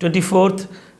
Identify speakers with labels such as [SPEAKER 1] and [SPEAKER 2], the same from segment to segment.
[SPEAKER 1] 24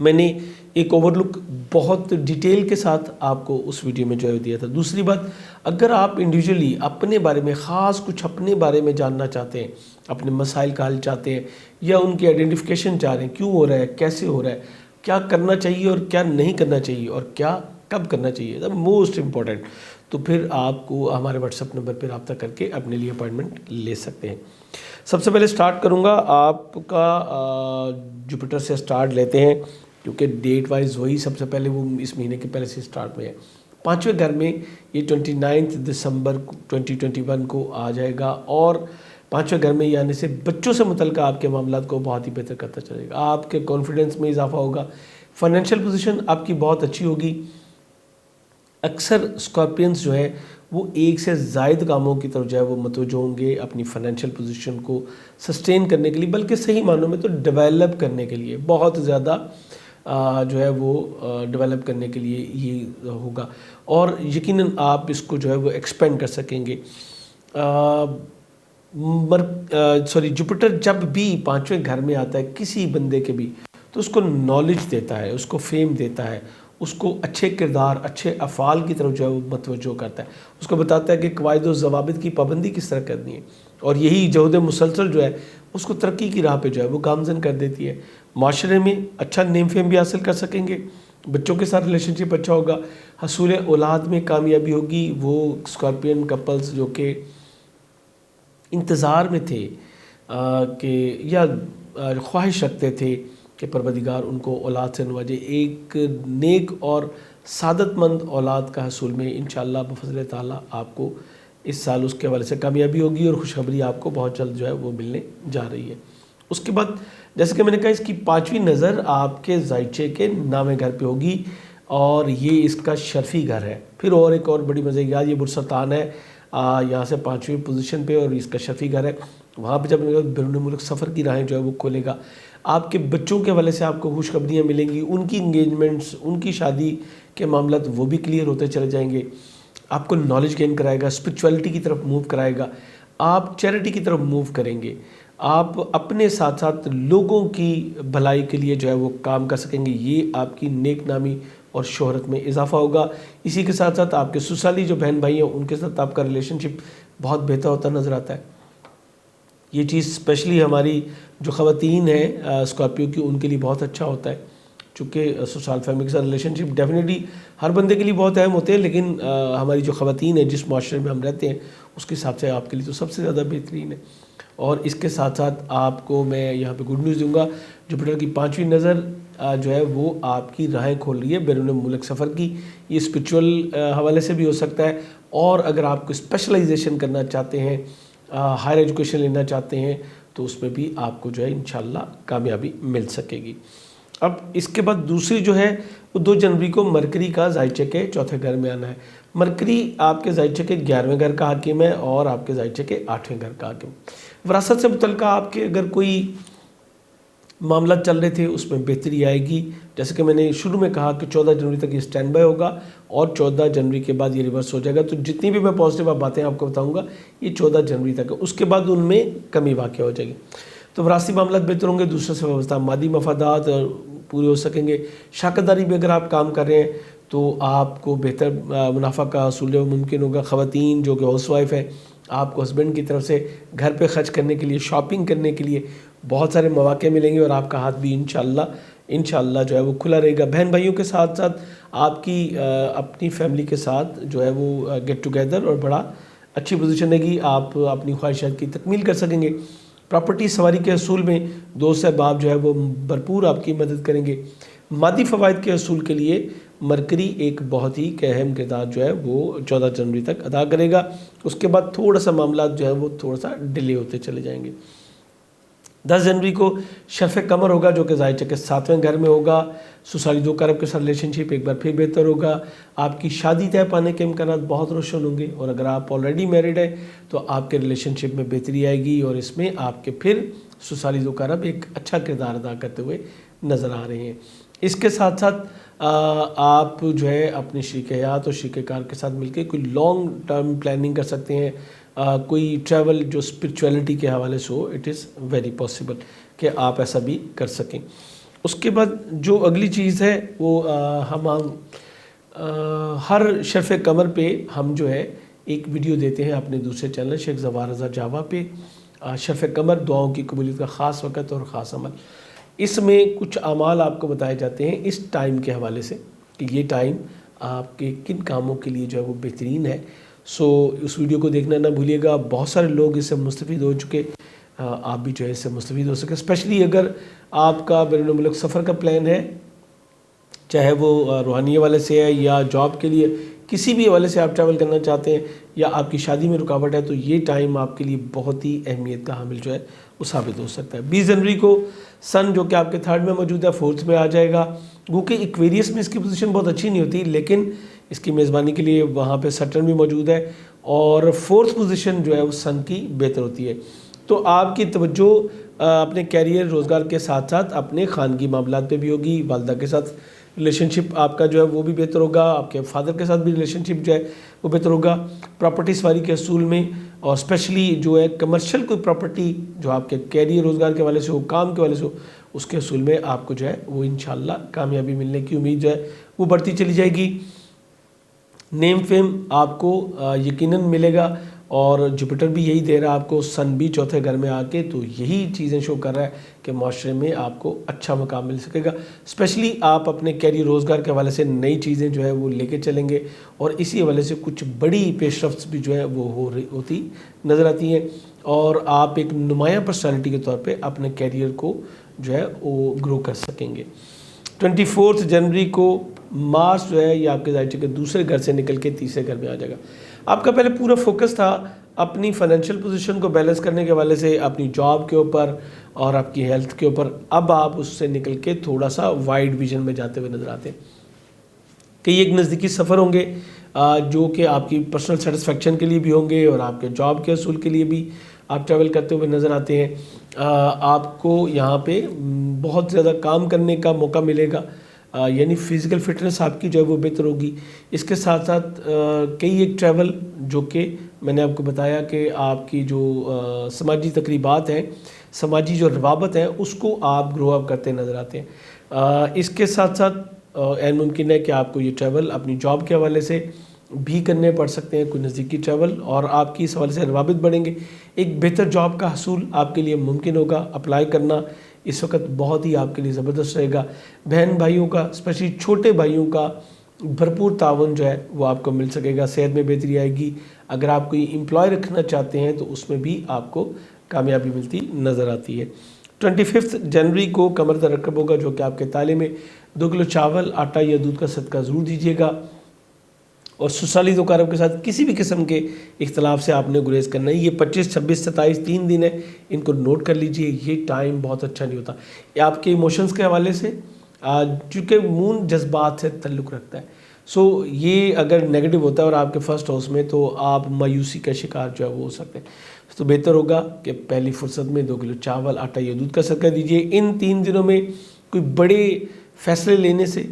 [SPEAKER 1] میں نے ایک اوور لک بہت ڈیٹیل کے ساتھ آپ کو اس ویڈیو میں جو ہے دیا تھا۔ دوسری بات، اگر آپ انڈیویجولی اپنے بارے میں خاص کچھ اپنے بارے میں جاننا چاہتے ہیں، اپنے مسائل کا حل چاہتے ہیں، یا ان کی آئیڈینٹیفیکیشن چاہ رہے ہیں، کیوں ہو رہا ہے، کیسے ہو رہا ہے، کیا کرنا چاہیے اور کیا نہیں کرنا چاہیے، اور کیا کب کرنا چاہیے، دا موسٹ امپورٹنٹ، تو پھر آپ کو ہمارے واٹس ایپ نمبر پہ رابطہ کر کے اپنے لیے اپوائنٹمنٹ لے سکتے ہیں۔ سب سے پہلے سٹارٹ کروں گا آپ کا جوپیٹر سے سٹارٹ لیتے ہیں، کیونکہ ڈیٹ وائز وہی سب سے پہلے وہ اس مہینے کے پہلے سے سٹارٹ میں ہے۔ 5ویں گھر میں یہ 29 دسمبر 2021 کو آ جائے گا، اور 5ویں گھر میں یہ آنے سے بچوں سے متعلقہ آپ کے معاملات کو بہت ہی بہتر کرتا چلے گا۔ آپ کے کانفیڈنس میں اضافہ ہوگا، فائنینشیل پوزیشن آپ کی بہت اچھی ہوگی۔ اکثر اسکارپینس جو ہے وہ ایک سے زائد کاموں کی طرف جو ہے وہ متوجہ ہوں گے اپنی فائنینشیل پوزیشن کو سسٹین کرنے کے لیے، بلکہ صحیح معنوں میں تو ڈیولپ کرنے کے لیے، بہت زیادہ جو ہے وہ ڈیولپ کرنے کے لیے یہ ہوگا، اور یقیناً آپ اس کو جو ہے وہ ایکسپینڈ کر سکیں گے۔ جوپیٹر جب بھی 5ویں گھر میں آتا ہے کسی بندے کے بھی، تو اس کو نالج دیتا ہے، اس کو فیم دیتا ہے، اس کو اچھے کردار، اچھے افعال کی طرف جو ہے وہ متوجہ کرتا ہے، اس کو بتاتا ہے کہ قواعد و ضوابط کی پابندی کس طرح کرنی ہے، اور یہی جہد مسلسل جو ہے اس کو ترقی کی راہ پہ جو ہے وہ گامزن کر دیتی ہے۔ معاشرے میں اچھا نیم فیم بھی حاصل کر سکیں گے، بچوں کے ساتھ ریلیشن شپ اچھا ہوگا، حصول اولاد میں کامیابی ہوگی۔ وہ اسکارپین کپلز جو کہ انتظار میں تھے کہ یا خواہش رکھتے تھے کہ پروردگار ان کو اولاد سے نوازے، ایک نیک اور سعادت مند اولاد کا حصول میں انشاءاللہ بفضل تعالیٰ آپ کو اس سال اس کے حوالے سے کامیابی ہوگی، اور خوشخبری آپ کو بہت جلد جو ہے وہ ملنے جا رہی ہے۔ اس کے بعد جیسے کہ میں نے کہا، اس کی 5ویں نظر آپ کے زائچے کے 9ویں گھر پہ ہوگی، اور یہ اس کا شرفی گھر ہے۔ پھر اور ایک اور بڑی مزے کی بات، یہ برسرطان ہے یہاں سے 5ویں پوزیشن پہ، اور اس کا شرفی گھر ہے۔ وہاں پہ جب بیرون ملک سفر کی راہیں جو ہے وہ کھولے گا، آپ کے بچوں کے حوالے سے آپ کو خوشخبریاں ملیں گی، ان کی انگیجمنٹس، ان کی شادی کے معاملات وہ بھی کلیئر ہوتے چلے جائیں گے۔ آپ کو نالج گین کرائے گا، اسپرچویلٹی کی طرف موو کرائے گا، آپ چیریٹی کی طرف موو کریں گے، آپ اپنے ساتھ ساتھ لوگوں کی بھلائی کے لیے جو ہے وہ کام کر سکیں گے، یہ آپ کی نیک نامی اور شہرت میں اضافہ ہوگا۔ اسی کے ساتھ ساتھ آپ کے سسرالی جو بہن بھائی ہیں ان کے ساتھ آپ کا ریلیشن شپ بہت بہتر ہوتا نظر آتا ہے۔ یہ چیز اسپیشلی ہماری جو خواتین ہیں اسکارپیو کی، ان کے لیے بہت اچھا ہوتا ہے، چونکہ سسرال فیملی کے ساتھ ریلیشن شپ ڈیفینیٹلی ہر بندے کے لیے بہت اہم ہوتے ہیں، لیکن ہماری جو خواتین ہیں جس معاشرے میں ہم رہتے ہیں اس کے حساب سے آپ کے لیے تو سب سے زیادہ بہترین ہے۔ اور اس کے ساتھ ساتھ آپ کو میں یہاں پہ گڈ نیوز دوں گا، جوپیٹر کی 5ویں نظر جو ہے وہ آپ کی راہیں کھول رہی ہے بیرون ملک سفر کی۔ یہ اسپرچول حوالے سے بھی ہو سکتا ہے، اور اگر آپ کو اسپیشلائزیشن کرنا چاہتے ہیں، ہائر ایجوکیشن لینا چاہتے ہیں، تو اس میں بھی آپ کو جو ہے انشاءاللہ کامیابی مل سکے گی۔ اب اس کے بعد دوسری جو ہے وہ 2 جنوری کو مرکری کا زائچے کے 4تھے گھر میں آنا ہے۔ مرکری آپ کے زائچے کے 11ویں گھر کا حاکم ہے، اور آپ کے زائچے کے 8ویں گھر کا حاکم۔ وراثت سے متعلقہ آپ کے اگر کوئی معاملات چل رہے تھے اس میں بہتری آئے گی، جیسے کہ میں نے شروع میں کہا کہ 14 جنوری تک یہ سٹینڈ بائی ہوگا، اور 14 جنوری کے بعد یہ ریورس ہو جائے گا۔ تو جتنی بھی میں پازیٹیو باتیں آپ کو بتاؤں گا یہ 14 جنوری تک ہے، اس کے بعد ان میں کمی واقع ہو جائے گی۔ تو وراثتی معاملات بہتر ہوں گے، دوسرے سے وابستہ مادی مفادات پورے ہو سکیں گے۔ شراکت داری بھی اگر آپ کام کر رہے ہیں تو آپ کو بہتر منافع کا حصول ممکن ہوگا۔ خواتین جو کہ ہاؤس وائف ہیں، آپ کو ہسبینڈ کی طرف سے گھر پہ خرچ کرنے کے لیے، شاپنگ کرنے کے لیے بہت سارے مواقع ملیں گے، اور آپ کا ہاتھ بھی انشاءاللہ جو ہے وہ کھلا رہے گا۔ بہن بھائیوں کے ساتھ ساتھ آپ کی اپنی فیملی کے ساتھ جو ہے وہ گیٹ ٹوگیدر اور بڑا اچھی پوزیشن ہے گی، آپ اپنی خواہشات کی تکمیل کر سکیں گے۔ پراپرٹی سواری کے حصول میں دوست احباب جو ہے وہ بھرپور آپ کی مدد کریں گے۔ مادی فوائد کے حصول کے لیے مرکری ایک بہت ہی اہم کردار جو ہے وہ 14 جنوری تک ادا کرے گا، اس کے بعد تھوڑا سا معاملات جو ہے وہ تھوڑا سا ڈیلے ہوتے چلے جائیں گے۔ 10 جنوری کو شرف قمر ہوگا جو کہ زائچے کے 7ویں گھر میں ہوگا۔ سسرالی 2 کارب کے ساتھ ریلیشن شپ ایک بار پھر بہتر ہوگا، آپ کی شادی طے پانے کے امکانات بہت روشن ہوں گے، اور اگر آپ آلریڈی میرڈ ہیں تو آپ کے ریلیشن شپ میں بہتری آئے گی، اور اس میں آپ کے پھر سسرالی 2 کارب ایک اچھا کردار ادا کرتے ہوئے نظر آ رہے ہیں۔ اس کے ساتھ ساتھ آپ جو ہے اپنے شریک حیات اور شریک کار کے ساتھ مل کے کوئی لانگ ٹرم پلاننگ کر سکتے ہیں، کوئی ٹریول جو اسپرچویلٹی کے حوالے سے ہو، اٹ از ویری پاسبل کہ آپ ایسا بھی کر سکیں۔ اس کے بعد جو اگلی چیز ہے وہ ہم ہر شرف قمر پہ ہم جو ہے ایک ویڈیو دیتے ہیں اپنے دوسرے چینل شیخ ظفار رضا جاوا پہ، شرف قمر دعاؤں کی قبولیت کا خاص وقت اور خاص عمل۔ اس میں کچھ اعمال آپ کو بتائے جاتے ہیں اس ٹائم کے حوالے سے کہ یہ ٹائم آپ کے کن کاموں کے لیے جو ہے وہ بہترین ہے۔ سو اس ویڈیو کو دیکھنا نہ بھولیے گا، بہت سارے لوگ اس سے مستفید ہو چکے، آپ بھی جو ہے اس سے مستفید ہو سکے، اسپیشلی اگر آپ کا بین الملک سفر کا پلان ہے، چاہے وہ روحانی حوالے سے ہے یا جاب کے لیے کسی بھی حوالے سے آپ ٹریول کرنا چاہتے ہیں، یا آپ کی شادی میں رکاوٹ ہے، تو یہ ٹائم آپ کے لیے بہت ہی اہمیت کا حامل جو ہے وہ ثابت ہو سکتا ہے۔ 20 جنوری کو سن جو کہ آپ کے 3rd میں موجود ہے 4th میں آ جائے گا، گو کہ ایکویریس میں اس کی پوزیشن بہت اچھی نہیں ہوتی، لیکن اس کی میزبانی کے لیے وہاں پہ سٹرن بھی موجود ہے، اور 4th پوزیشن جو ہے وہ سن کی بہتر ہوتی ہے۔ تو آپ کی توجہ اپنے کیریئر روزگار کے ساتھ ساتھ اپنے خانگی معاملات پہ بھی ہوگی، والدہ کے ساتھ ریلیشن شپ آپ کا جو ہے وہ بھی بہتر ہوگا، آپ کے فادر کے ساتھ بھی ریلیشن شپ جو ہے وہ بہتر ہوگا، پراپرٹی سواری کے اصول میں، اور اسپیشلی جو ہے کمرشل کوئی پراپرٹی جو آپ کے کیریئر روزگار کے حوالے سے ہو، کام کے حوالے سے ہو، اس کے اصول میں آپ کو جو ہے وہ انشاءاللہ کامیابی ملنے کی امید جو ہے وہ بڑھتی چلی جائے گی۔ نیم فیم آپ کو یقیناً ملے گا، اور جوپیٹر بھی یہی دے رہا ہے آپ کو، سن بھی 4تھے گھر میں آ کے، تو یہی چیزیں شو کر رہا ہے کہ معاشرے میں آپ کو اچھا مقام مل سکے گا، اسپیشلی آپ اپنے کیریئر روزگار کے حوالے سے نئی چیزیں جو ہے وہ لے کے چلیں گے، اور اسی حوالے سے کچھ بڑی پیش رفت بھی جو ہے وہ ہوتی نظر آتی ہیں، اور آپ ایک نمایاں پرسنالٹی کے طور پہ اپنے کیریئر کو جو ہے وہ گرو کر سکیں گے۔ 24 جنوری کو مارس جو ہے یہ آپ کے ظاہر کے دوسرے گھر سے نکل کے تیسرے گھر میں آ جائے گا۔ آپ کا پہلے پورا فوکس تھا اپنی فائنینشیل پوزیشن کو بیلنس کرنے کے حوالے سے، اپنی جاب کے اوپر اور آپ کی ہیلتھ کے اوپر، اب آپ اس سے نکل کے تھوڑا سا وائڈ ویژن میں جاتے ہوئے نظر آتے ہیں۔ کئی ایک نزدیکی سفر ہوں گے جو کہ آپ کی پرسنل سیٹسفیکشن کے لیے بھی ہوں گے، اور آپ کے جاب کے اصول کے لیے بھی آپ ٹریول کرتے ہوئے نظر آتے ہیں۔ آپ کو یہاں پہ بہت زیادہ کام کرنے کا موقع ملے گا، یعنی فزیکل فٹنس آپ کی جو ہے وہ بہتر ہوگی۔ اس کے ساتھ ساتھ کئی ایک ٹریول جو کہ میں نے آپ کو بتایا کہ آپ کی جو سماجی تقریبات ہیں، سماجی جو روابط ہیں، اس کو آپ گرو اپ کرتے نظر آتے ہیں۔ اس کے ساتھ ساتھ عین ممکن ہے کہ آپ کو یہ ٹریول اپنی جاب کے حوالے سے بھی کرنے پڑ سکتے ہیں، کوئی نزدیکی ٹریول، اور آپ کی اس حوالے سے روابط بڑھیں گے، ایک بہتر جاب کا حصول آپ کے لیے ممکن ہوگا۔ اپلائی کرنا اس وقت بہت ہی آپ کے لیے زبردست رہے گا۔ بہن بھائیوں کا، اسپیشلی چھوٹے بھائیوں کا بھرپور تعاون جو ہے وہ آپ کو مل سکے گا، صحت میں بہتری آئے گی۔ اگر آپ کوئی امپلائی رکھنا چاہتے ہیں تو اس میں بھی آپ کو کامیابی ملتی نظر آتی ہے۔ 25 جنوری کو قمر ترقب ہوگا جو کہ آپ کے تالے میں 2 کلو چاول، آٹا یا دودھ کا صدقہ ضرور دیجیے گا، اور سسرالی ذوقارب کے ساتھ کسی بھی قسم کے اختلاف سے آپ نے گریز کرنا ہے۔ یہ 25، 26، 27 3 دن ہے، ان کو نوٹ کر لیجئے، یہ ٹائم بہت اچھا نہیں ہوتا۔ یہ آپ کے ایموشنز کے حوالے سے، چونکہ مون جذبات سے تعلق رکھتا ہے، سو یہ اگر نیگیٹو ہوتا ہے اور آپ کے فرسٹ ہاؤس میں، تو آپ مایوسی کا شکار جو ہے وہ ہو سکتے ہیں۔ تو بہتر ہوگا کہ پہلی فرصت میں 2 کلو چاول، آٹا یا دودھ کا صدقہ دیجیے۔ ان 3 دنوں میں کوئی بڑے فیصلے لینے سے،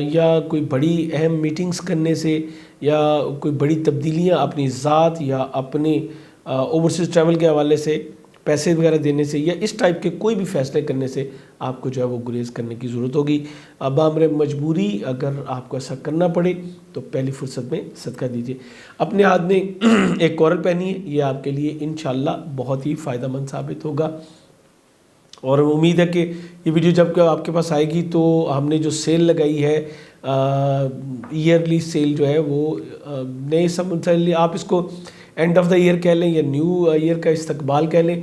[SPEAKER 1] یا کوئی بڑی اہم میٹنگز کرنے سے، یا کوئی بڑی تبدیلیاں اپنی ذات یا اپنے اوورسیز ٹریول کے حوالے سے، پیسے وغیرہ دینے سے، یا اس ٹائپ کے کوئی بھی فیصلے کرنے سے آپ کو جو ہے وہ گریز کرنے کی ضرورت ہوگی۔ بامر مجبوری اگر آپ کو ایسا کرنا پڑے تو پہلی فرصت میں صدقہ دیجیے۔ اپنے ہاتھ میں ایک کورل پہنیے، یہ آپ کے لیے انشاءاللہ بہت ہی فائدہ مند ثابت ہوگا، اور امید ہے کہ یہ ویڈیو جب کہ آپ کے پاس آئے گی تو ہم نے جو سیل لگائی ہے، ایئرلی سیل جو ہے وہ نئے سمجھ، آپ اس کو اینڈ آف دا ایئر کہہ لیں یا نیو ایئر کا استقبال کہہ لیں،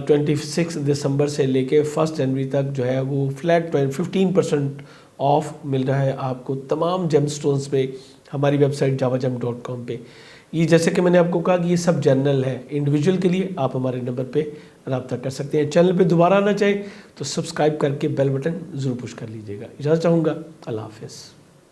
[SPEAKER 1] 26 دسمبر سے لے کے 1 جنوری تک جو ہے وہ فلیٹ 15% آف مل رہا ہے آپ کو تمام جیم سٹونز پہ، ہماری ویب سائٹ javagem.com پہ۔ یہ جیسے کہ میں نے آپ کو کہا کہ یہ سب جنرل ہے، انڈیویجول کے لیے آپ ہمارے نمبر پہ رابطہ کر سکتے ہیں۔ چینل پہ دوبارہ آنا چاہیں تو سبسکرائب کر کے بیل بٹن ضرور پش کر لیجیے گا۔ اجازت چاہوں گا، اللہ حافظ۔